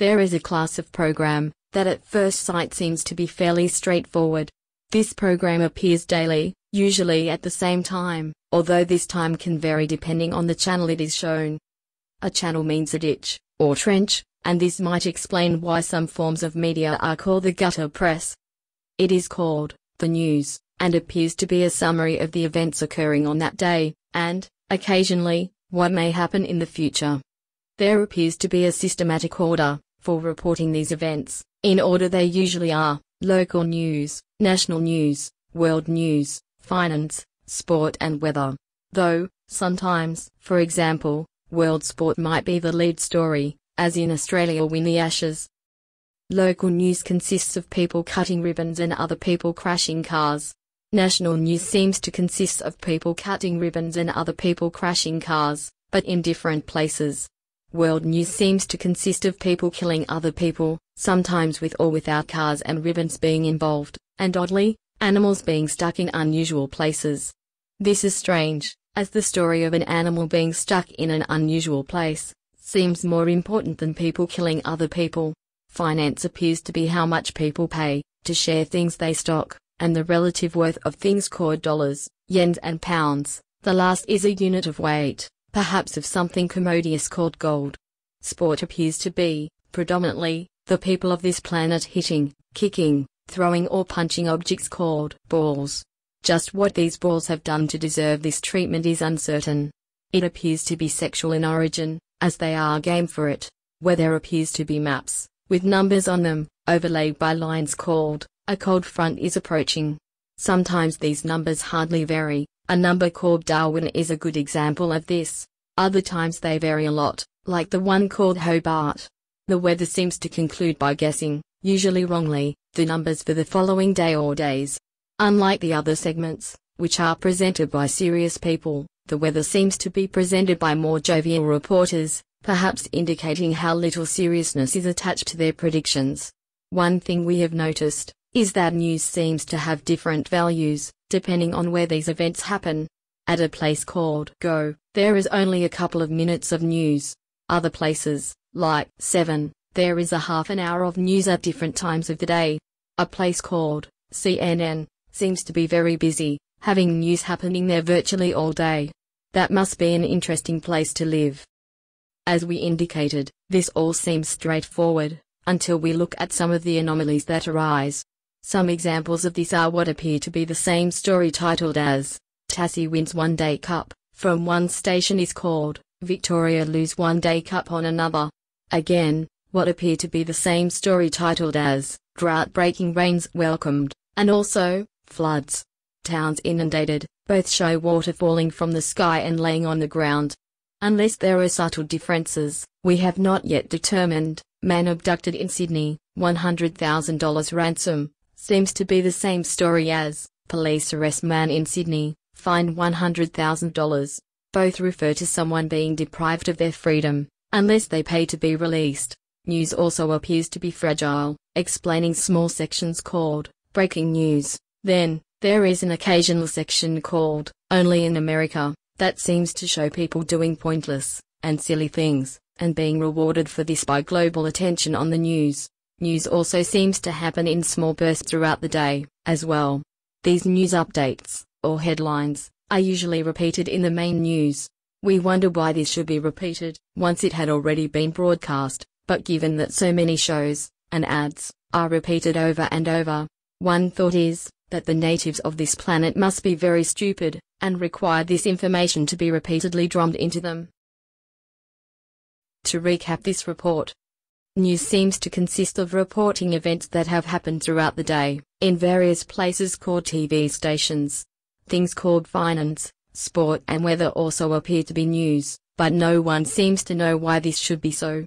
There is a class of program that at first sight seems to be fairly straightforward. This program appears daily, usually at the same time, although this time can vary depending on the channel it is shown. A channel means a ditch, or trench, and this might explain why some forms of media are called the gutter press. It is called the news, and appears to be a summary of the events occurring on that day, and, occasionally, what may happen in the future. There appears to be a systematic order for reporting these events. In order they usually are: local news, national news, world news, finance, sport and weather. Though, sometimes, for example, world sport might be the lead story, as in Australia win the Ashes. Local news consists of people cutting ribbons and other people crashing cars. National news seems to consist of people cutting ribbons and other people crashing cars, but in different places. World news seems to consist of people killing other people, sometimes with or without cars and ribbons being involved, and oddly, animals being stuck in unusual places. This is strange, as the story of an animal being stuck in an unusual place seems more important than people killing other people. Finance appears to be how much people pay to share things they stock, and the relative worth of things called dollars, yens and pounds. The last is a unit of weight, perhaps of something commodious called gold. Sport appears to be, predominantly, the people of this planet hitting, kicking, throwing or punching objects called balls. Just what these balls have done to deserve this treatment is uncertain. It appears to be sexual in origin, as they are game for it, where there appears to be maps, with numbers on them, overlaid by lines called, a cold front is approaching. Sometimes these numbers hardly vary. A number called Darwin is a good example of this. Other times they vary a lot, like the one called Hobart. The weather seems to conclude by guessing, usually wrongly, the numbers for the following day or days. Unlike the other segments, which are presented by serious people, the weather seems to be presented by more jovial reporters, perhaps indicating how little seriousness is attached to their predictions. One thing we have noticed is that news seems to have different values, depending on where these events happen. At a place called Go, there is only a couple of minutes of news. Other places, like 7, there is a half an hour of news at different times of the day. A place called CNN seems to be very busy, having news happening there virtually all day. That must be an interesting place to live. As we indicated, this all seems straightforward, until we look at some of the anomalies that arise. Some examples of this are what appear to be the same story titled as Tassie wins one day cup from one station is called Victoria lose one day cup on another. Again, what appear to be the same story titled as drought-breaking rains welcomed, and also floods. Towns inundated, both show water falling from the sky and laying on the ground. Unless there are subtle differences, we have not yet determined. Man abducted in Sydney, $100,000 ransom, seems to be the same story as police arrest man in Sydney, fine $100,000. Both refer to someone being deprived of their freedom, unless they pay to be released. News also appears to be fragile, explaining small sections called breaking news. Then, there is an occasional section called Only in America, that seems to show people doing pointless and silly things, and being rewarded for this by global attention on the news. News also seems to happen in small bursts throughout the day, as well. These news updates, or headlines, are usually repeated in the main news. We wonder why this should be repeated, once it had already been broadcast, but given that so many shows, and ads, are repeated over and over, one thought is, that the natives of this planet must be very stupid, and require this information to be repeatedly drummed into them. To recap this report, news seems to consist of reporting events that have happened throughout the day, in various places called TV stations. Things called finance, sport and weather also appear to be news, but no one seems to know why this should be so.